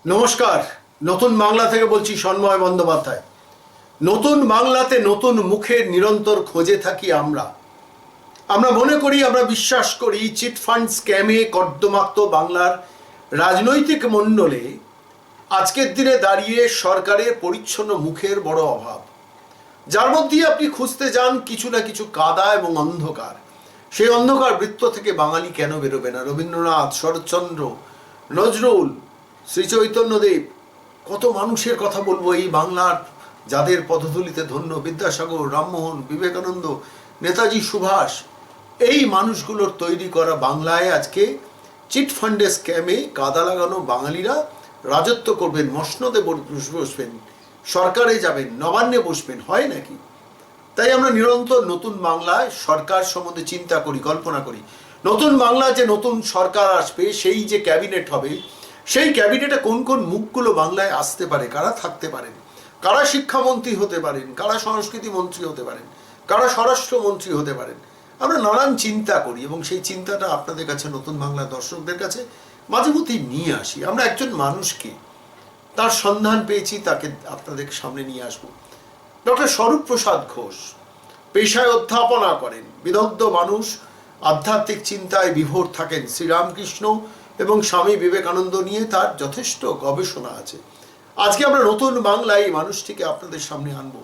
নমস্কার। নতুন বাংলা থেকে বলছি সন্ময় বন্দ্যোপাধ্যায়। নতুন বাংলাতে নতুন মুখের নিরন্তর খোঁজে থাকি আমরা। আমরা মনে করি, আমরা বিশ্বাস করি, চিটফান্ড স্ক্যামে কর্দমাক্ত বাংলার রাজনৈতিক মণ্ডলে আজকের দিনে দাঁড়িয়ে সরকারের পরিচ্ছন্ন মুখের বড় অভাব। যার মধ্যে আপনি খুঁজতে যান কিছু না কিছু কাদা এবং অন্ধকার। সেই অন্ধকার বৃত্ত থেকে বাঙালি কেন বেরোবে না? রবীন্দ্রনাথ, শরৎচন্দ্র, নজরুল, শ্রীচৈতন্যদেব, কত মানুষের কথা বলবো এই বাংলার, যাদের পদধূলিতে ধন্য, বিদ্যাসাগর, রামমোহন, বিবেকানন্দ, নেতাজি সুভাষ। এই মানুষগুলোর তৈরি করা বাংলায় আজকে চিটফান্ডে স্ক্যামে কাদা লাগানো বাঙালিরা রাজত্ব করবেন, মসনদে বসবেন, সরকারে যাবেন, নবান্নে বসবেন। হয় নাকি? তাই আমরা নিরন্তর নতুন বাংলায় সরকার সম্বন্ধে চিন্তা করি, কল্পনা করি। নতুন বাংলা যে নতুন সরকার আসবে, সেই যে ক্যাবিনেট হবে, সেই ক্যাবিনেটে কোন কোন মুখগুলো বাংলায় আসতে পারে, কারা থাকতে পারেন, কারা শিক্ষামন্ত্রী হতে পারেন, কারা সংস্কৃতি মন্ত্রী হতে পারেন, কারা স্বরাষ্ট্রমন্ত্রী হতে পারেন। আমরা নানান চিন্তা করি এবং সেই চিন্তাটা আপনাদের কাছে, নতুন বাংলা দর্শকদের কাছে মাঝে মধ্যেই নিয়ে আসি। আমরা একজন মানুষকে, তার সন্ধান পেয়েছি, তাকে আপনাদের সামনে নিয়ে আসবো। ডক্টর স্বরূপ প্রসাদ ঘোষ পেশায় অধ্যাপনা করেন, বিদগ্ধ মানুষ, আধ্যাত্মিক চিন্তায় বিভোর থাকেন। শ্রীরামকৃষ্ণ এবং স্বামী বিবেকানন্দ নিয়ে তার যথেষ্ট গবেষণা আছে। আজকে আমরা নতুন বাংলায় এই মানুষটিকে আপনাদের সামনে আনব।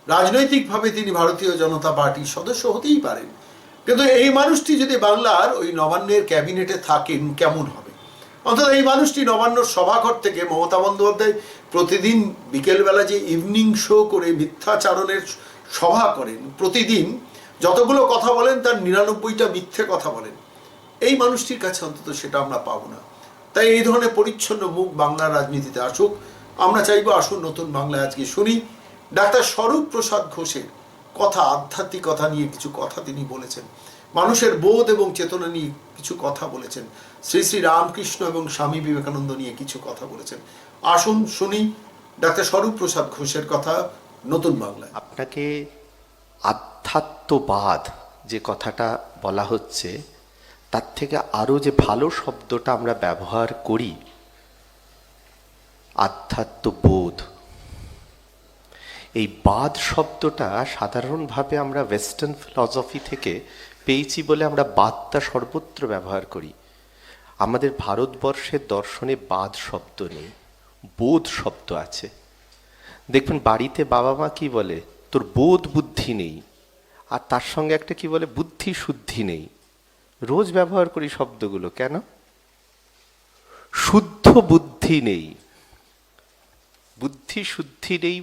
রাজনৈতিকভাবে তিনি ভারতীয় জনতা পার্টির সদস্য হতেই পারেন, কিন্তু এই মানুষটি যদি বাংলার ওই নবান্নের ক্যাবিনেটে থাকেন কেমন হবে? অন্তত এই মানুষটি নবান্নর সভাঘর থেকে, মমতা বন্দ্যোপাধ্যায় প্রতিদিন বিকেলবেলা যে ইভিনিং শো করে মিথ্যাচারণের সভা করেন, প্রতিদিন যতগুলো কথা বলেন তার 99টা মিথ্যে কথা বলেন। এই মানুষটির কাছে অন্তত সেটা আমরা পাবো না। তাই এই ধরনের পরিচ্ছন্ন মুখ বাংলার রাজনীতিতে আসুক। আমরা চাইবো আসুন নতুন বাংলায় আজকে শুনি ডাক্তার স্বরূপ প্রসাদ ঘোষের কথা। আধ্যাত্মিকতা নিয়ে কিছু কথা তিনি বলেছেন, মানুষের বোধ এবং চেতনা নিয়ে কিছু কথা বলেছেন, শ্রী শ্রী রামকৃষ্ণ এবং স্বামী বিবেকানন্দ নিয়ে কিছু কথা বলেছেন। আসুন শুনি ডাক্তার স্বরূপ প্রসাদ ঘোষের কথা নতুন বাংলায়। আপনাকে আধ্যাত্মবাদ যে কথাটা বলা হচ্ছে, তার থেকে আরও যে ভালো শব্দটা আমরা ব্যবহার করি, আধ্যাত্মবোধ। এই বাদ শব্দটা সাধারণভাবে আমরা ওয়েস্টার্ন ফিলসফি থেকে পেয়েছি বলে আমরা বাদটা সর্বত্র ব্যবহার করি। আমাদের ভারতবর্ষের দর্শনে বাদ শব্দ নেই, বোধ শব্দ আছে। দেখবেন বাড়িতে বাবা মা কি বলে, তোর বোধ বুদ্ধি নেই, আর তার সঙ্গে একটা কি বলে, বুদ্ধি শুদ্ধি নেই। রোজ ব্যবহার করি শব্দগুলো। কেন? শুদ্ধ বুদ্ধি নেই, বুদ্ধি শুদ্ধি নেই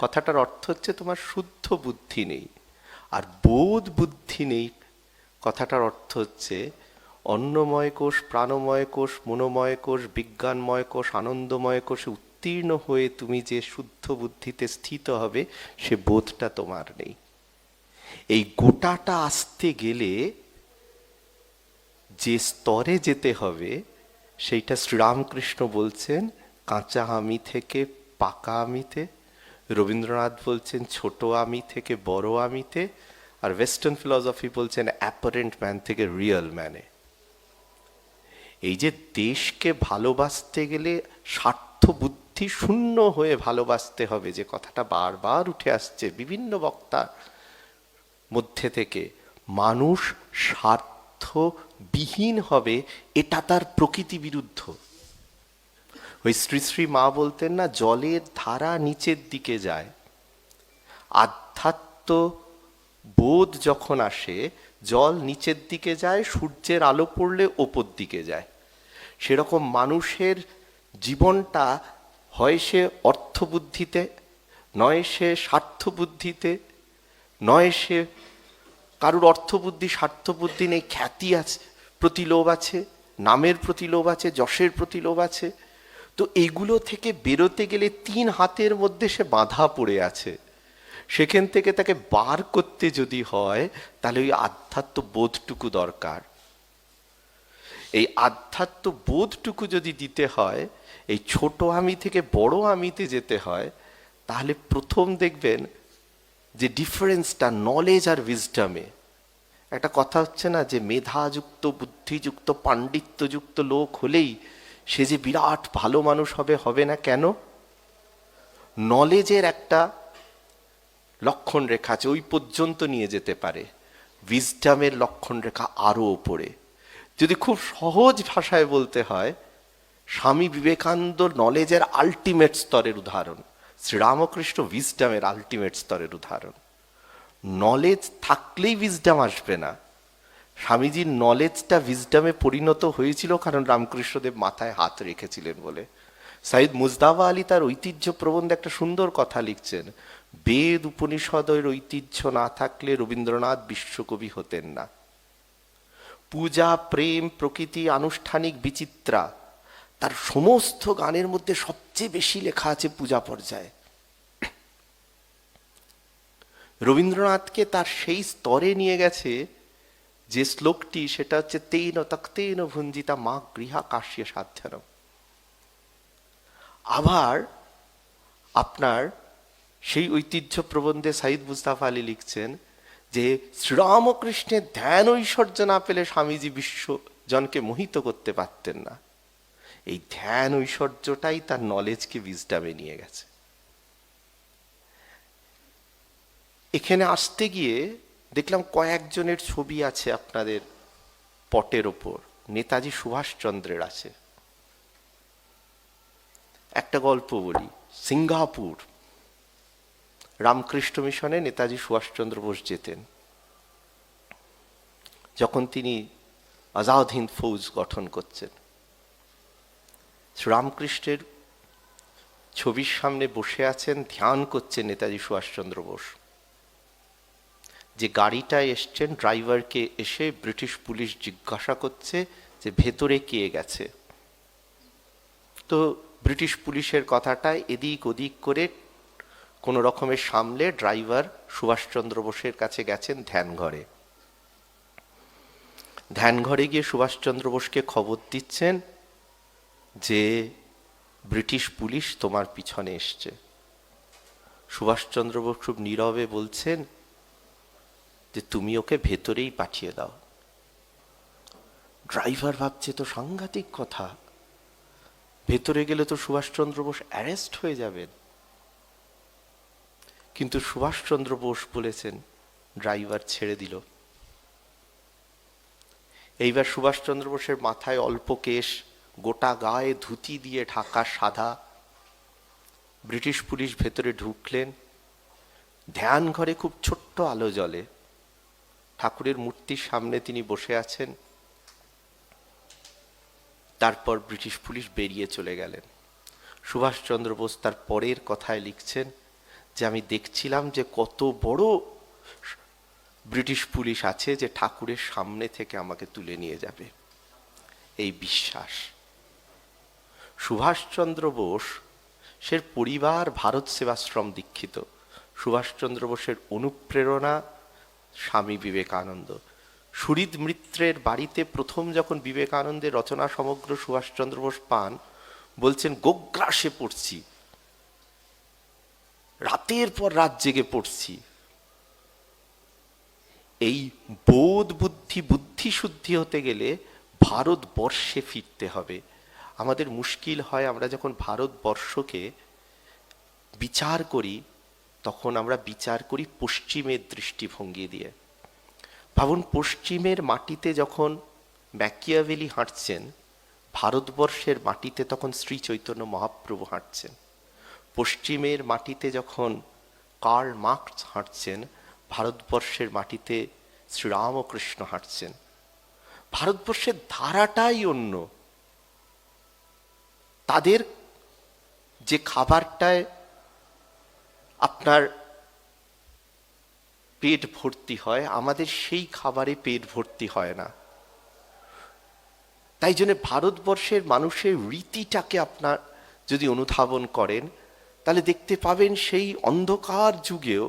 কথাটার অর্থ হচ্ছে তোমার শুদ্ধ বুদ্ধি নেই। আর বোধ বুদ্ধি নেই কথাটার অর্থ হচ্ছে অন্নময় কোষ, প্রাণময় কোষ, মনোময় কোষ, বিজ্ঞানময় কোষ, আনন্দময় কোষে উত্তীর্ণ হয়ে তুমি যে শুদ্ধ বুদ্ধিতে স্থিত হবে, সে বোধটা তোমার নেই। এই গোটাটা আসতে গেলে যে স্তরে যেতে হবে, সেইটা শ্রীরামকৃষ্ণ বলছেন কাঁচা আমি থেকে পাকা আমিতে, রবীন্দ্রনাথ বলছেন ছোট আমি থেকে বড় আমিতে, আর ওয়েস্টার্ন ফিলসফি বলছেন অ্যাপারেন্ট ম্যান থেকে রিয়েল ম্যানে। এই যে দেশকে ভালোবাসতে গেলে স্বার্থ বুদ্ধি শূন্য হয়ে ভালোবাসতে হবে, যে কথাটা বারবার উঠে আসছে বিভিন্ন বক্তার মধ্যে থেকে, মানুষ স্বার্থবিহীন হবে, এটা তার প্রকৃতি বিরুদ্ধ। ওই শ্রী শ্রী মা বলতেন না, জলের ধারা নিচের দিকে যায়। আধ্যাত্ম বোধ যখন আসে, জল নিচের দিকে যায়, সূর্যের আলো পড়লে ওপর দিকে যায়। সেরকম মানুষের জীবনটা হয় সে অর্থবুদ্ধিতে, নয় সে স্বার্থবুদ্ধিতে, নয় সে কারুর অর্থবুদ্ধি স্বার্থবুদ্ধি নেই, খ্যাতি আছে প্রতি লোভ আছে, নামের প্রতি লোভ আছে, যশের প্রতি লোভ আছে। তো এইগুলো থেকে বেরোতে গেলে 3 হাতের মধ্যে সে বাঁধা পড়ে আছে। সেখান থেকে তাকে বার করতে যদি হয়, তাহলে ওই আধ্যাত্ম বোধটুকু দরকার। এই আধ্যাত্ম বোধটুকু যদি দিতে হয়, এই ছোট আমি থেকে বড় আমিতে যেতে হয়, তাহলে প্রথম দেখবেন যে ডিফারেন্সটা নলেজ আর উইজডমে। একটা কথা হচ্ছে না যে মেধাযুক্ত, বুদ্ধিযুক্ত, পাণ্ডিত্যযুক্ত লোক হলেই সে যে বিরাট ভালো মানুষ হবে, হবে না কেন? নলেজের একটা লক্ষণ রেখা আছে, ওই পর্যন্ত নিয়ে যেতে পারে। উইজডমের লক্ষণ রেখা আরো ওপরে। যদি খুব সহজ ভাষায় বলতে হয়, স্বামী বিবেকানন্দ নলেজের আলটিমেট স্তরের উদাহরণ, শ্রীরামকৃষ্ণ উইজডমের আলটিমেট স্তরের উদাহরণ। নলেজ থাকলেই উইজডম আসবে না। স্বামীজির নলেজটা উইজডমে পরিণত হয়েছিল কারণ রামকৃষ্ণদেব মাথায় হাত রেখেছিলেন বলে। সাইদ মুজদাবা আলী তার ঐতিহ্য প্রবন্ধে একটা সুন্দর কথা লিখছেন, বেদ উপনিষদের ঐতিহ্য না থাকলে রবীন্দ্রনাথ বিশ্বকবি হতেন না। পূজা, প্রেম, প্রকৃতি, আনুষ্ঠানিক বিচিত্রা, তার সমস্ত গানের মধ্যে সবচেয়ে বেশি লেখা আছে পূজা পর্যায়ে। রবীন্দ্রনাথকে তার সেই স্তরে নিয়ে গেছে যে শ্লোকটি, সেটা হচ্ছে তেন তক্তেন ভুঞ্জিতা মা গৃহা কাশ্য সাধ্যানম। আবার আপনার সেই ঐতিহ্য প্রবন্ধে সাইদ মুস্তাফা আলী লিখছেন যে শ্রীরামকৃষ্ণের ধ্যান ঐশ্বর্য না পেলে স্বামীজি বিশ্বজনকে মোহিত করতে পারতেন না। এই ধ্যান ঐশ্বর্যটাই তার নলেজকে উইজডমে নিয়ে গেছে। এখানে আসতে গিয়ে দেখলাম কয়েকজনের ছবি আছে আপনাদের পটের ওপর, নেতাজি সুভাষচন্দ্রের আছে। একটা গল্প বলি। সিঙ্গাপুর রামকৃষ্ণ মিশনে নেতাজি সুভাষচন্দ্র বোস যেতেন। যখন তিনি আজাদ হিন্দ ফৌজ গঠন করছেন, রামকৃষ্ণের ছবির সামনে বসে আছেন, ধ্যান করছেন নেতাজি সুভাষচন্দ্র বোস। যে গাড়িটায় এসছেন, ড্রাইভারকে এসে ব্রিটিশ পুলিশ জিজ্ঞাসা করছে যে ভেতরে কে গেছে। তো ব্রিটিশ পুলিশের কথাটা এদিক ওদিক করে কোনো রকমের সামলে ড্রাইভার সুভাষচন্দ্র বোসের কাছে গেছেন ধ্যানঘরে। ধ্যানঘরে গিয়ে সুভাষচন্দ্র বোসকে খবর দিচ্ছেন যে ব্রিটিশ পুলিশ তোমার পিছনে এসছে। সুভাষচন্দ্র বোস খুব নীরবে বলছেন যে তুমি ওকে ভেতরেই পাঠিয়ে দাও। ড্রাইভার ভাবছে তো সাংঘাতিক কথা, ভেতরে গেলে তো সুভাষচন্দ্র বোস অ্যারেস্ট হয়ে যাবেন। কিন্তু সুভাষচন্দ্র বোস বলেছেন, ড্রাইভার ছেড়ে দিল। এইবার সুভাষচন্দ্র বোসের মাথায় অল্প কেশ, গোটা গায়ে ধুতি দিয়ে ঢাকা সাদা। ব্রিটিশ পুলিশ ভেতরে ঢুকলেন। ধ্যান ঘরে খুব ছোট্ট আলো জ্বলে, ঠাকুরের মূর্তির সামনে তিনি বসে আছেন। তারপর ব্রিটিশ পুলিশ বেরিয়ে চলে গেলেন। সুভাষচন্দ্র বোস তার পরের কথায় লিখছেন যে আমি দেখছিলাম যে কত বড় ব্রিটিশ পুলিশ আছে যে ঠাকুরের সামনে থেকে আমাকে তুলে নিয়ে যাবে। এই বিশ্বাস। সুভাষচন্দ্র বোস সে পরিবার ভারত সেবাশ্রম দীক্ষিত। সুভাষচন্দ্র বোসের অনুপ্রেরণা স্বামী বিবেকানন্দ। সুহৃদ মিত্রের বাড়িতে প্রথম যখন বিবেকানন্দের রচনা সমগ্র সুভাষচন্দ্র বোস পান, বলছেন গোগ্রাসে পড়ছি, রাতের পর রাত জেগে পড়ছি। এই বোধ বুদ্ধি, বুদ্ধি শুদ্ধি হতে গেলে ভারতবর্ষে ফিরতে হবে। আমাদের মুশকিল হয়, আমরা যখন ভারতবর্ষকে বিচার করি তখন আমরা বিচার করি পশ্চিমের দৃষ্টিভঙ্গি দিয়ে। ভাবুন, পশ্চিমের মাটিতে যখন ম্যাকিয়াভেলি হাঁটছেন, ভারতবর্ষের মাটিতে তখন শ্রী চৈতন্য মহাপ্রভু হাঁটছেন। পশ্চিমের মাটিতে যখন কার্ল মার্কস হাঁটছেন, ভারতবর্ষের মাটিতে শ্রীরামকৃষ্ণ হাঁটছেন। ভারতবর্ষের ধারাটাই অন্য। তাদের যে খাবারটায় আপনার পেট ভর্তি হয়, আমাদের সেই খাবারে পেট ভর্তি হয় না। তাই জন্য ভারতবর্ষের মানুষের রীতিটাকে আপনার যদি অনুধাবন করেন, তাহলে দেখতে পাবেন সেই অন্ধকার যুগেও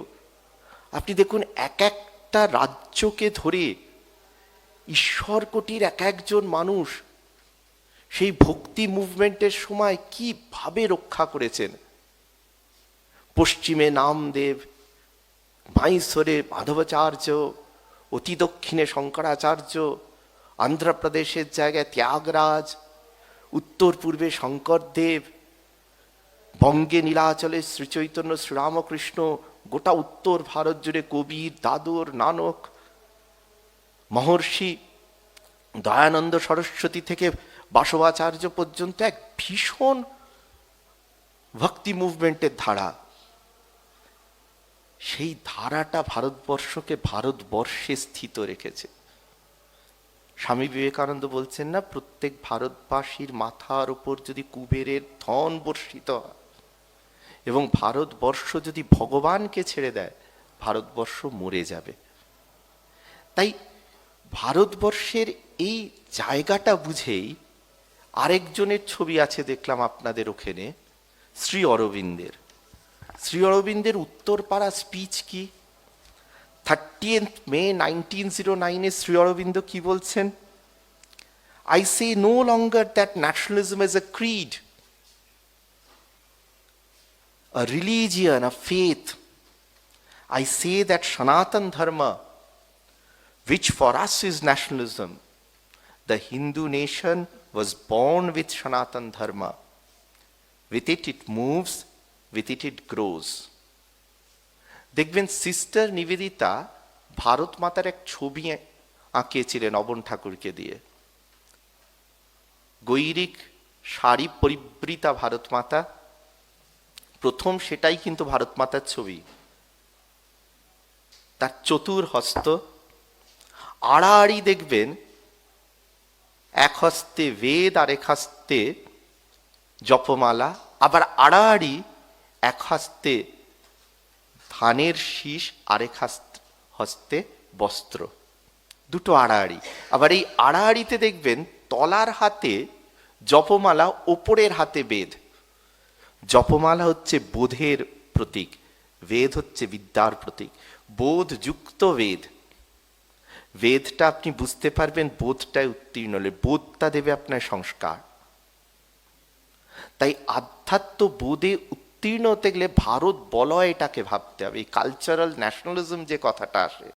আপনি দেখুন এক একটা রাজ্যকে ধরে ঈশ্বর কোটির এক একজন মানুষ সেই ভক্তি মুভমেন্টের সময় কিভাবে রক্ষা করেছেন। পশ্চিমে নামদেব, মাইসোরে মাধবাচার্য, অতি দক্ষিণে শঙ্করাচার্য, অন্ধ্রপ্রদেশের জায়গায় ত্যাগরাজ, উত্তর পূর্বে শঙ্করদেব, বঙ্গে নীলাচলে শ্রীচৈতন্য শ্রীরামকৃষ্ণ, গোটা উত্তর ভারত জুড়ে কবির, দাদর, নানক, মহর্ষি দয়ানন্দ সরস্বতী থেকে বাসবাচার্য পর্যন্ত এক ভীষণ ভক্তি মুভমেন্টের ধারা। সেই ধারাটা ভারতবর্ষকে ভারতবর্ষে স্থিত রেখেছে। স্বামী বিবেকানন্দ বলছেন না, প্রত্যেক ভারতবাসীর মাথার উপর যদি কুবেরের ধন বর্ষিত হয় এবং ভারতবর্ষ যদি ভগবানকে ছেড়ে দেয়, ভারতবর্ষ মরে যাবে। তাই ভারতবর্ষের এই জায়গাটা বুঝেই আরেকজনের ছবি আছে দেখলাম আপনাদের ওখানে, শ্রী অরবিন্দের। শ্রী অরবিন্দের উত্তরপাড়া স্পিচ কি? 30th মে 1909 শ্রী অরবিন্দ কি বলছেন? I say no longer that nationalism is a creed, a religion, a faith. I say that Sanatan Dharma, which for us is nationalism, the Hindu nation was born with Sanatan Dharma. With it, it moves, with it, it grows. দেখবেন sister Nivedita Bharat মাতার এক ছবি আঁকিয়েছিলেন অবন ঠাকুরকে দিয়ে। গৈরিক শাড়ি পরিবৃতা ভারত মাতা, প্রথম সেটাই কিন্তু ভারত মাতার ছবি। তার চতুর হস্ত, আড়াআড়ি দেখবেন এক হস্তে বেদ আর এক হস্তে জপমালা, আবার আড়াআড়ি এক হস্তে ধানের শীষ, আরেক হস্তে বস্ত্র, দুটো আড়াআড়ি। আবার এই আড়াআড়িতে দেখবেন তলার হাতে জপমালা, ওপরের হাতে বেদ। জপমালা হচ্ছে বোধের প্রতীক, বেদ হচ্ছে বিদ্যার প্রতীক। বোধ যুক্ত বেদ, বেদটা আপনি বুঝতে পারবেন, বোধটায় উত্তীর্ণ হলে বোধটা দেবে আপনার সংস্কার। তাই আধ্যাত্ম বোধে উত্তীর্ণ হতে গেলে ভারত বলয় এটাকে ভাবতে হবে। এই কালচারাল ন্যাশনালিজম যে কথাটা আসে,